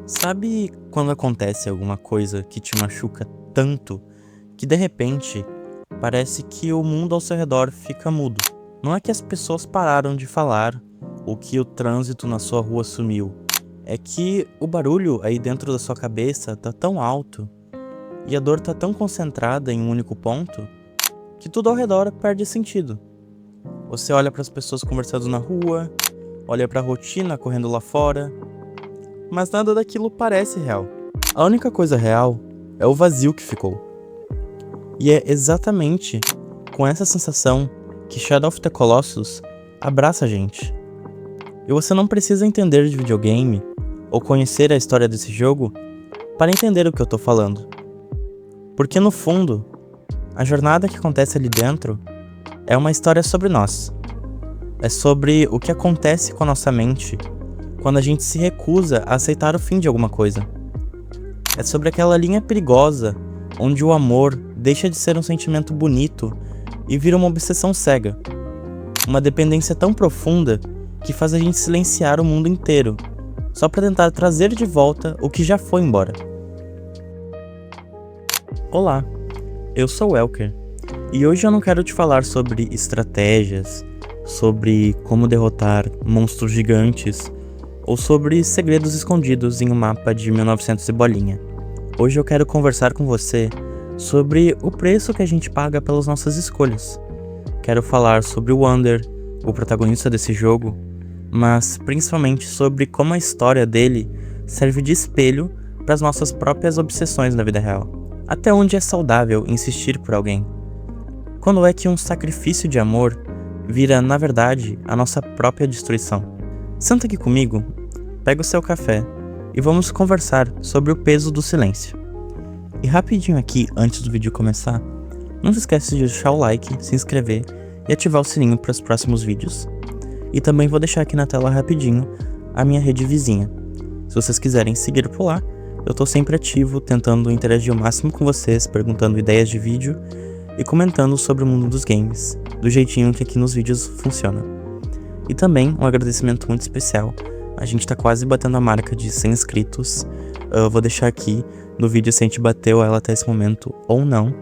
Sabe quando acontece alguma coisa que te machuca tanto que de repente parece que o mundo ao seu redor fica mudo? Não é que as pessoas pararam de falar ou que o trânsito na sua rua sumiu. É que o barulho aí dentro da sua cabeça tá tão alto e a dor tá tão concentrada em um único ponto que tudo ao redor perde sentido. Você olha para as pessoas conversando na rua, olha para a rotina correndo lá fora, mas nada daquilo parece real. A única coisa real é o vazio que ficou. E é exatamente com essa sensação que Shadow of the Colossus abraça a gente. E você não precisa entender de videogame ou conhecer a história desse jogo para entender o que eu tô falando. Porque no fundo, a jornada que acontece ali dentro é uma história sobre nós. É sobre o que acontece com a nossa mente quando a gente se recusa a aceitar o fim de alguma coisa. É sobre aquela linha perigosa onde o amor deixa de ser um sentimento bonito e vira uma obsessão cega. Uma dependência tão profunda que faz a gente silenciar o mundo inteiro, só para tentar trazer de volta o que já foi embora. Olá, eu sou o Elker, e hoje eu não quero te falar sobre estratégias, sobre como derrotar monstros gigantes, ou sobre segredos escondidos em um mapa de 1900 e bolinha. Hoje eu quero conversar com você sobre o preço que a gente paga pelas nossas escolhas. Quero falar sobre o Wander, o protagonista desse jogo, mas principalmente sobre como a história dele serve de espelho para as nossas próprias obsessões na vida real. Até onde é saudável insistir por alguém? Quando é que um sacrifício de amor vira, na verdade, a nossa própria destruição? Senta aqui comigo, pega o seu café e vamos conversar sobre o peso do silêncio. E rapidinho aqui, antes do vídeo começar, não se esquece de deixar o like, se inscrever e ativar o sininho para os próximos vídeos. E também vou deixar aqui na tela rapidinho a minha rede vizinha. Se vocês quiserem seguir por lá, eu tô sempre ativo, tentando interagir o máximo com vocês, perguntando ideias de vídeo e comentando sobre o mundo dos games, do jeitinho que aqui nos vídeos funciona. E também um agradecimento muito especial. A gente tá quase batendo a marca de 100 inscritos. Eu vou deixar aqui no vídeo se a gente bateu ela até esse momento ou não.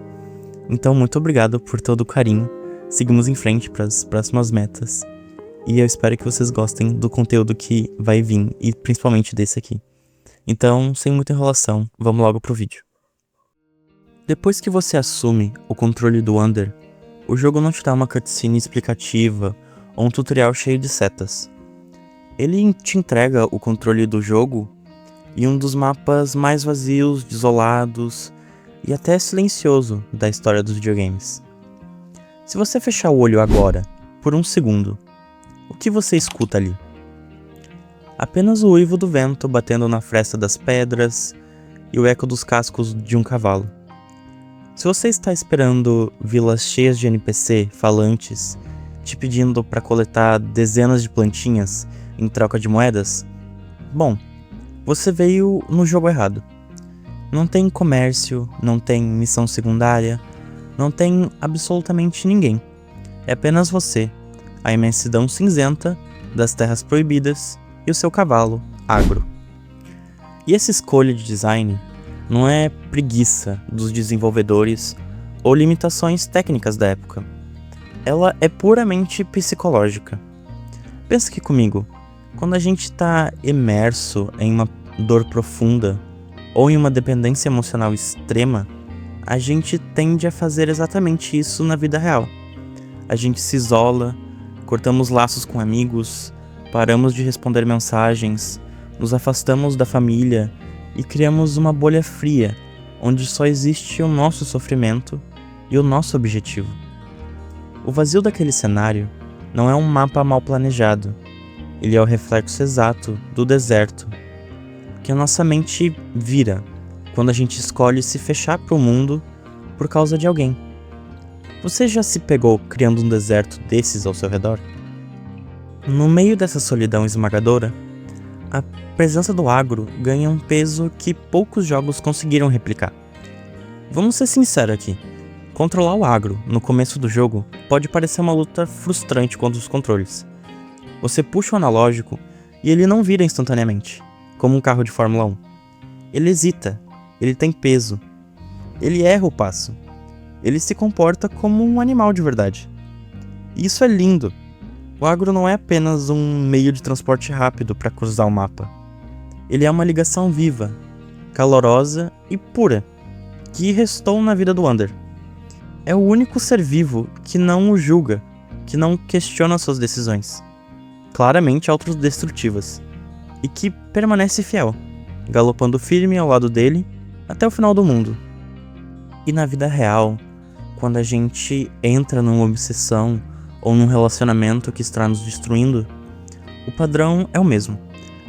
Então, muito obrigado por todo o carinho. Seguimos em frente para as próximas metas. E eu espero que vocês gostem do conteúdo que vai vir, e principalmente desse aqui. Então, sem muita enrolação, vamos logo pro vídeo. Depois que você assume o controle do Wander, o jogo não te dá uma cutscene explicativa ou um tutorial cheio de setas. Ele te entrega o controle do jogo e um dos mapas mais vazios, desolados e até silencioso da história dos videogames. Se você fechar o olho agora, por um segundo, o que você escuta ali? Apenas o uivo do vento batendo na fresta das pedras e o eco dos cascos de um cavalo. Se você está esperando vilas cheias de NPC falantes te pedindo para coletar dezenas de plantinhas em troca de moedas, bom, você veio no jogo errado. Não tem comércio, não tem missão secundária, não tem absolutamente ninguém. É apenas você, a imensidão cinzenta das terras proibidas e o seu cavalo, Agro. E essa escolha de design não é preguiça dos desenvolvedores ou limitações técnicas da época. Ela é puramente psicológica. Pensa aqui comigo, quando a gente está imerso em uma dor profunda ou em uma dependência emocional extrema, a gente tende a fazer exatamente isso na vida real. A gente se isola, cortamos laços com amigos, paramos de responder mensagens, nos afastamos da família e criamos uma bolha fria, onde só existe o nosso sofrimento e o nosso objetivo. O vazio daquele cenário não é um mapa mal planejado, ele é o reflexo exato do deserto, que a nossa mente vira quando a gente escolhe se fechar para o mundo por causa de alguém. Você já se pegou criando um deserto desses ao seu redor? No meio dessa solidão esmagadora, a presença do agro ganha um peso que poucos jogos conseguiram replicar. Vamos ser sinceros aqui. Controlar o agro no começo do jogo pode parecer uma luta frustrante contra os controles. Você puxa o analógico e ele não vira instantaneamente, como um carro de Fórmula 1. Ele hesita, ele tem peso, ele erra o passo, ele se comporta como um animal de verdade. E isso é lindo. O agro não é apenas um meio de transporte rápido para cruzar o mapa. Ele é uma ligação viva, calorosa e pura, que restou na vida do Wander. É o único ser vivo que não o julga, que não questiona suas decisões, claramente autodestrutivas, e que permanece fiel, galopando firme ao lado dele até o final do mundo. E na vida real, quando a gente entra numa obsessão ou num relacionamento que está nos destruindo, o padrão é o mesmo.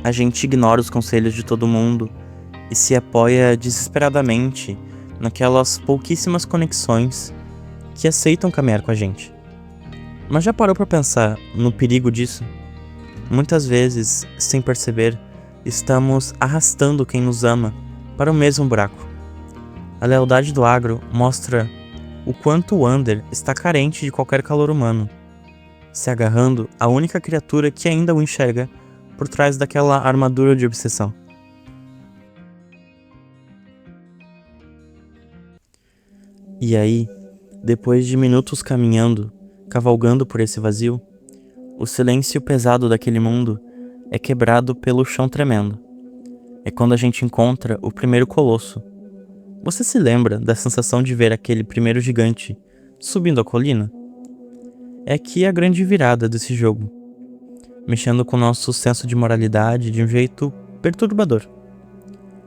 A gente ignora os conselhos de todo mundo e se apoia desesperadamente naquelas pouquíssimas conexões que aceitam caminhar com a gente. Mas já parou para pensar no perigo disso? Muitas vezes, sem perceber, estamos arrastando quem nos ama para o mesmo buraco. A lealdade do agro mostra o quanto o Wander está carente de qualquer calor humano, se agarrando à única criatura que ainda o enxerga por trás daquela armadura de obsessão. E aí, depois de minutos caminhando, cavalgando por esse vazio, o silêncio pesado daquele mundo é quebrado pelo chão tremendo. É quando a gente encontra o primeiro colosso. Você se lembra da sensação de ver aquele primeiro gigante subindo a colina? É aqui a grande virada desse jogo, mexendo com o nosso senso de moralidade de um jeito perturbador.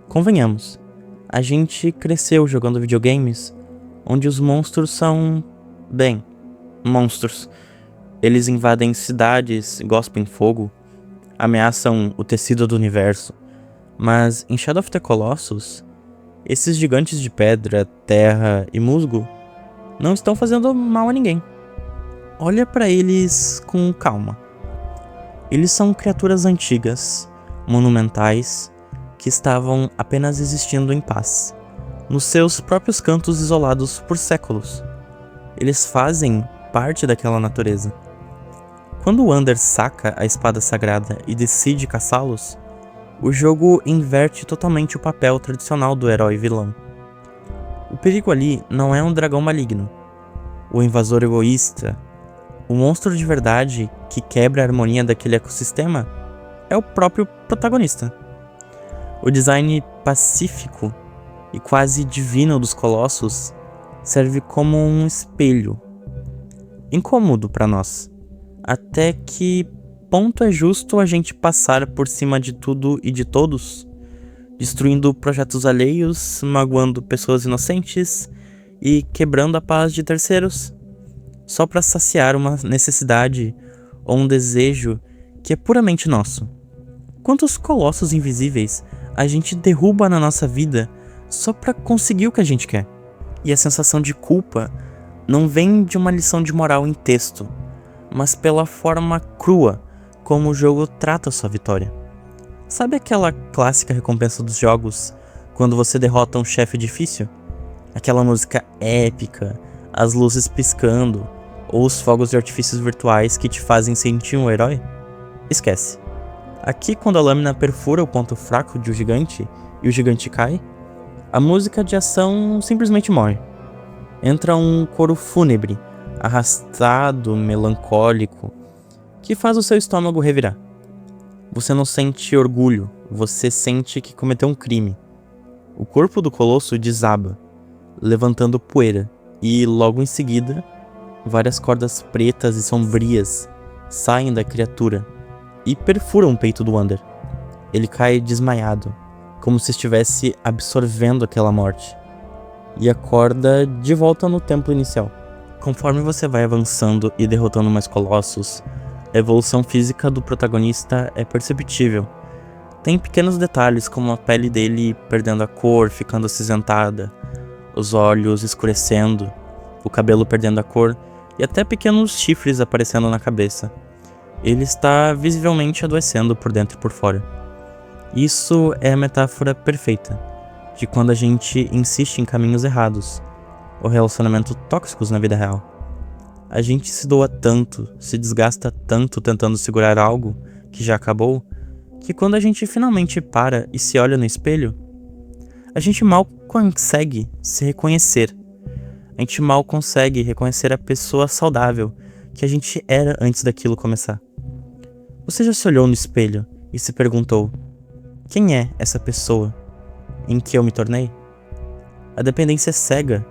Convenhamos, a gente cresceu jogando videogames onde os monstros são, bem, monstros. Eles invadem cidades, gospem fogo, ameaçam o tecido do universo. Mas em Shadow of the Colossus, esses gigantes de pedra, terra e musgo não estão fazendo mal a ninguém. Olha para eles com calma. Eles são criaturas antigas, monumentais, que estavam apenas existindo em paz, nos seus próprios cantos isolados por séculos. Eles fazem parte daquela natureza. Quando o Wander saca a espada sagrada e decide caçá-los, o jogo inverte totalmente o papel tradicional do herói vilão. O perigo ali não é um dragão maligno, o invasor egoísta. O monstro de verdade que quebra a harmonia daquele ecossistema é o próprio protagonista. O design pacífico e quase divino dos colossos serve como um espelho, incômodo para nós. Até que ponto é justo a gente passar por cima de tudo e de todos, destruindo projetos alheios, magoando pessoas inocentes e quebrando a paz de terceiros, só para saciar uma necessidade ou um desejo que é puramente nosso? Quantos colossos invisíveis a gente derruba na nossa vida só para conseguir o que a gente quer? E a sensação de culpa não vem de uma lição de moral em texto, mas pela forma crua como o jogo trata sua vitória. Sabe aquela clássica recompensa dos jogos quando você derrota um chefe difícil? Aquela música épica, as luzes piscando, ou os fogos de artifícios virtuais que te fazem sentir um herói? Esquece. Aqui, quando a lâmina perfura o ponto fraco de um gigante e o gigante cai, a música de ação simplesmente morre. Entra um coro fúnebre, arrastado, melancólico, que faz o seu estômago revirar. Você não sente orgulho, você sente que cometeu um crime. O corpo do colosso desaba, levantando poeira, e logo em seguida, várias cordas pretas e sombrias saem da criatura e perfuram o peito do Wander. Ele cai desmaiado, como se estivesse absorvendo aquela morte, e acorda de volta no templo inicial. Conforme você vai avançando e derrotando mais colossos, a evolução física do protagonista é perceptível. Tem pequenos detalhes como a pele dele perdendo a cor, ficando acinzentada, os olhos escurecendo, o cabelo perdendo a cor e até pequenos chifres aparecendo na cabeça. Ele está visivelmente adoecendo por dentro e por fora. Isso é a metáfora perfeita de quando a gente insiste em caminhos errados, ou relacionamentos tóxicos na vida real. A gente se doa tanto, se desgasta tanto tentando segurar algo que já acabou, que quando a gente finalmente para e se olha no espelho, A gente mal consegue se reconhecer. A gente mal consegue reconhecer a pessoa saudável que a gente era antes daquilo começar. Você já se olhou no espelho e se perguntou: quem é essa pessoa em que eu me tornei? A dependência cega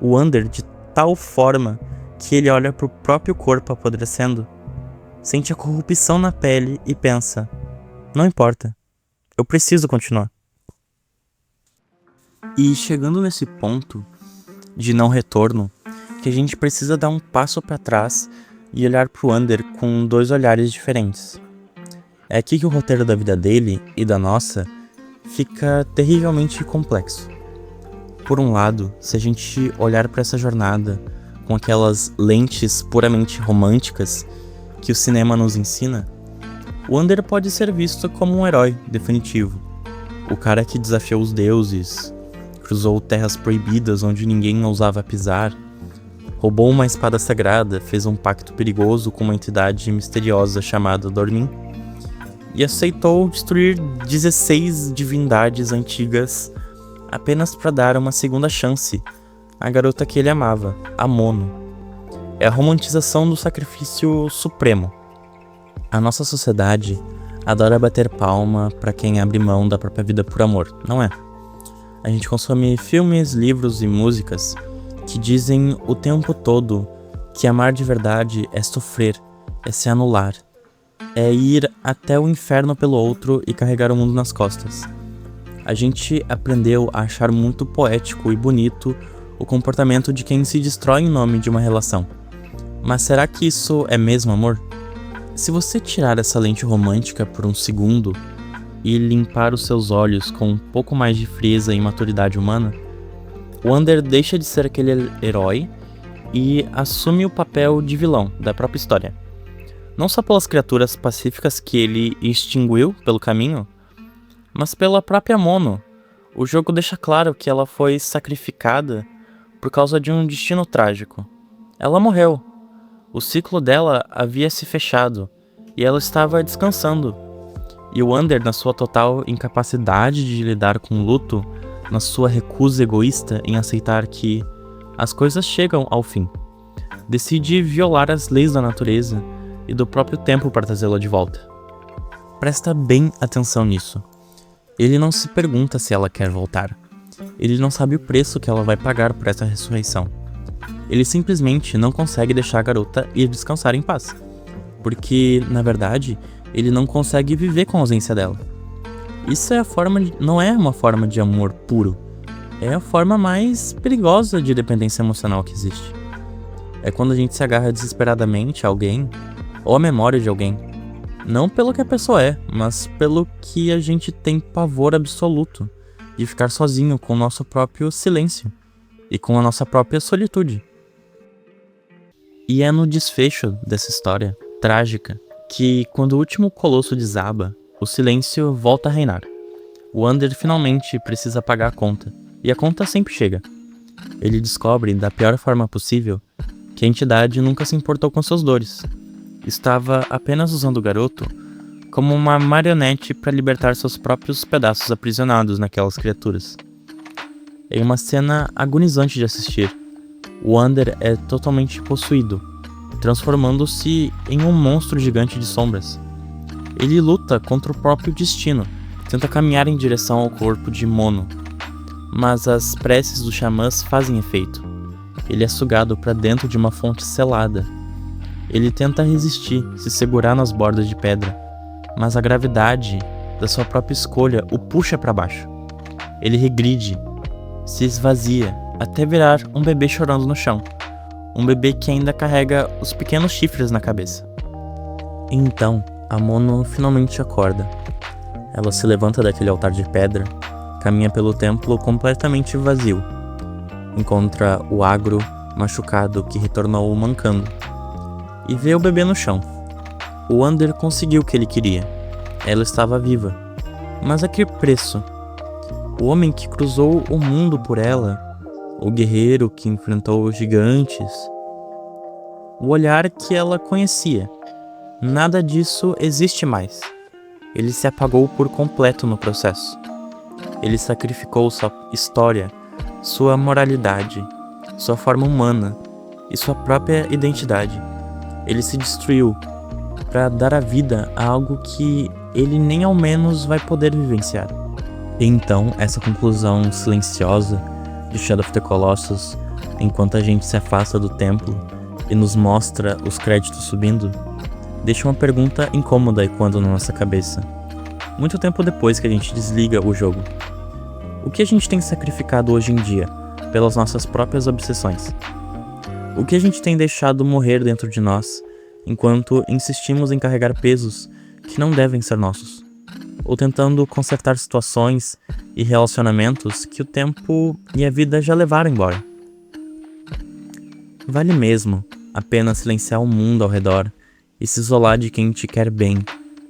o Wander de tal forma que ele olha pro próprio corpo apodrecendo, sente a corrupção na pele e pensa: não importa, eu preciso continuar. E chegando nesse ponto de não retorno, que a gente precisa dar um passo para trás e olhar pro Wander com dois olhares diferentes. É aqui que o roteiro da vida dele e da nossa fica terrivelmente complexo. Por um lado, se a gente olhar para essa jornada com aquelas lentes puramente românticas que o cinema nos ensina, o Wander pode ser visto como um herói definitivo. O cara que desafiou os deuses, cruzou terras proibidas onde ninguém ousava pisar, roubou uma espada sagrada, fez um pacto perigoso com uma entidade misteriosa chamada Dormin e aceitou destruir 16 divindades antigas apenas para dar uma segunda chance à garota que ele amava, a Mono. É a romantização do sacrifício supremo. A nossa sociedade adora bater palma para quem abre mão da própria vida por amor, não é? A gente consome filmes, livros e músicas que dizem o tempo todo que amar de verdade é sofrer, é se anular, é ir até o inferno pelo outro e carregar o mundo nas costas. A gente aprendeu a achar muito poético e bonito o comportamento de quem se destrói em nome de uma relação. Mas será que isso é mesmo amor? Se você tirar essa lente romântica por um segundo e limpar os seus olhos com um pouco mais de frieza e maturidade humana, o Wander deixa de ser aquele herói e assume o papel de vilão da própria história. Não só pelas criaturas pacíficas que ele extinguiu pelo caminho, mas pela própria Mono. O jogo deixa claro que ela foi sacrificada por causa de um destino trágico. Ela morreu. O ciclo dela havia se fechado e ela estava descansando. E o Wander, na sua total incapacidade de lidar com o luto, na sua recusa egoísta em aceitar que as coisas chegam ao fim, decide violar as leis da natureza e do próprio tempo para trazê-la de volta. Presta bem atenção nisso. Ele não se pergunta se ela quer voltar. Ele não sabe o preço que ela vai pagar por essa ressurreição. Ele simplesmente não consegue deixar a garota ir descansar em paz. Porque, na verdade, ele não consegue viver com a ausência dela. Isso não é uma forma de amor puro. É a forma mais perigosa de dependência emocional que existe. É quando a gente se agarra desesperadamente a alguém, ou à memória de alguém. Não pelo que a pessoa é, mas pelo que a gente tem pavor absoluto de ficar sozinho com o nosso próprio silêncio e com a nossa própria solitude. E é no desfecho dessa história trágica que, quando o último colosso desaba, o silêncio volta a reinar. O Wander finalmente precisa pagar a conta, e a conta sempre chega. Ele descobre, da pior forma possível, que a entidade nunca se importou com suas dores. Estava apenas usando o garoto como uma marionete para libertar seus próprios pedaços aprisionados naquelas criaturas. Em uma cena agonizante de assistir, o Wander é totalmente possuído, transformando-se em um monstro gigante de sombras. Ele luta contra o próprio destino, tenta caminhar em direção ao corpo de Mono, mas as preces dos xamãs fazem efeito. Ele é sugado para dentro de uma fonte selada. Ele tenta resistir, se segurar nas bordas de pedra, mas a gravidade da sua própria escolha o puxa para baixo. Ele regride, se esvazia, até virar um bebê chorando no chão. Um bebê que ainda carrega os pequenos chifres na cabeça. Então, a Mono finalmente acorda. Ela se levanta daquele altar de pedra, caminha pelo templo completamente vazio. Encontra o agro machucado que retornou mancando e vê o bebê no chão. O Wander conseguiu o que ele queria. Ela estava viva. Mas a que preço? O homem que cruzou o mundo por ela, o guerreiro que enfrentou os gigantes, o olhar que ela conhecia. Nada disso existe mais. Ele se apagou por completo no processo. Ele sacrificou sua história, sua moralidade, sua forma humana e sua própria identidade. Ele se destruiu para dar a vida a algo que ele nem ao menos vai poder vivenciar. E então, essa conclusão silenciosa de Shadow of the Colossus, enquanto a gente se afasta do templo e nos mostra os créditos subindo, deixa uma pergunta incômoda ecoando na nossa cabeça. Muito tempo depois que a gente desliga o jogo. O que a gente tem sacrificado hoje em dia pelas nossas próprias obsessões? O que a gente tem deixado morrer dentro de nós enquanto insistimos em carregar pesos que não devem ser nossos? Ou tentando consertar situações e relacionamentos que o tempo e a vida já levaram embora? Vale mesmo a pena silenciar o mundo ao redor e se isolar de quem te quer bem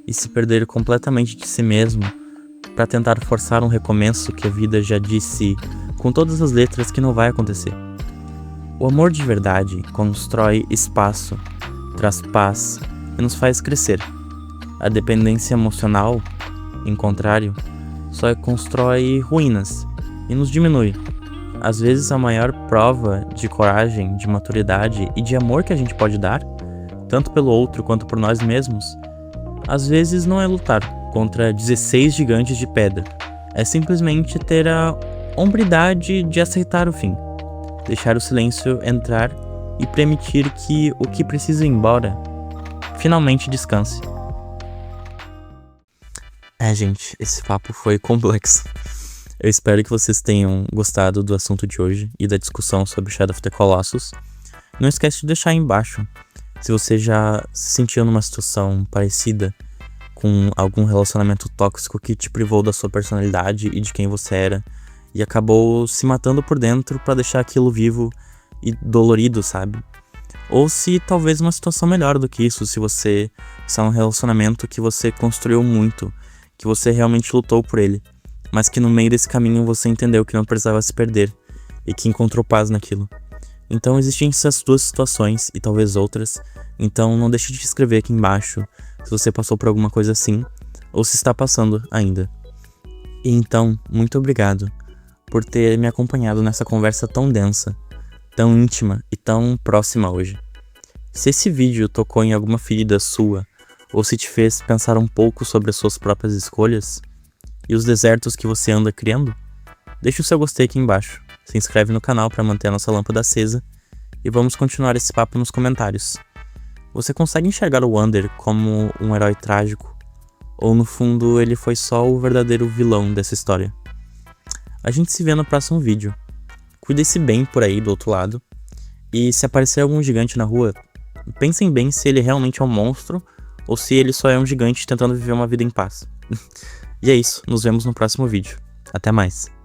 e se perder completamente de si mesmo para tentar forçar um recomeço que a vida já disse com todas as letras que não vai acontecer? O amor de verdade constrói espaço, traz paz e nos faz crescer. A dependência emocional, em contrário, só constrói ruínas e nos diminui. Às vezes a maior prova de coragem, de maturidade e de amor que a gente pode dar, tanto pelo outro quanto por nós mesmos, às vezes não é lutar contra 16 gigantes de pedra. É simplesmente ter a hombridade de aceitar o fim, deixar o silêncio entrar e permitir que o que precisa ir embora finalmente descanse. Gente, esse papo foi complexo. Eu espero que vocês tenham gostado do assunto de hoje e da discussão sobre Shadow of the Colossus. Não esquece de deixar aí embaixo se você já se sentiu numa situação parecida com algum relacionamento tóxico que te privou da sua personalidade e de quem você era e acabou se matando por dentro pra deixar aquilo vivo e dolorido, sabe? Ou se talvez uma situação melhor do que isso, se você está num relacionamento que você construiu muito, que você realmente lutou por ele, mas que no meio desse caminho você entendeu que não precisava se perder e que encontrou paz naquilo. Então existem essas duas situações e talvez outras, então não deixe de escrever aqui embaixo se você passou por alguma coisa assim ou se está passando ainda. E então, muito obrigado por ter me acompanhado nessa conversa tão densa, tão íntima e tão próxima hoje. Se esse vídeo tocou em alguma ferida sua ou se te fez pensar um pouco sobre as suas próprias escolhas e os desertos que você anda criando, deixa o seu gostei aqui embaixo, se inscreve no canal para manter a nossa lâmpada acesa e vamos continuar esse papo nos comentários. Você consegue enxergar o Wander como um herói trágico? Ou no fundo ele foi só o verdadeiro vilão dessa história? A gente se vê no próximo vídeo. Cuide-se bem por aí do outro lado. E se aparecer algum gigante na rua, pensem bem se ele realmente é um monstro ou se ele só é um gigante tentando viver uma vida em paz. E é isso, nos vemos no próximo vídeo. Até mais.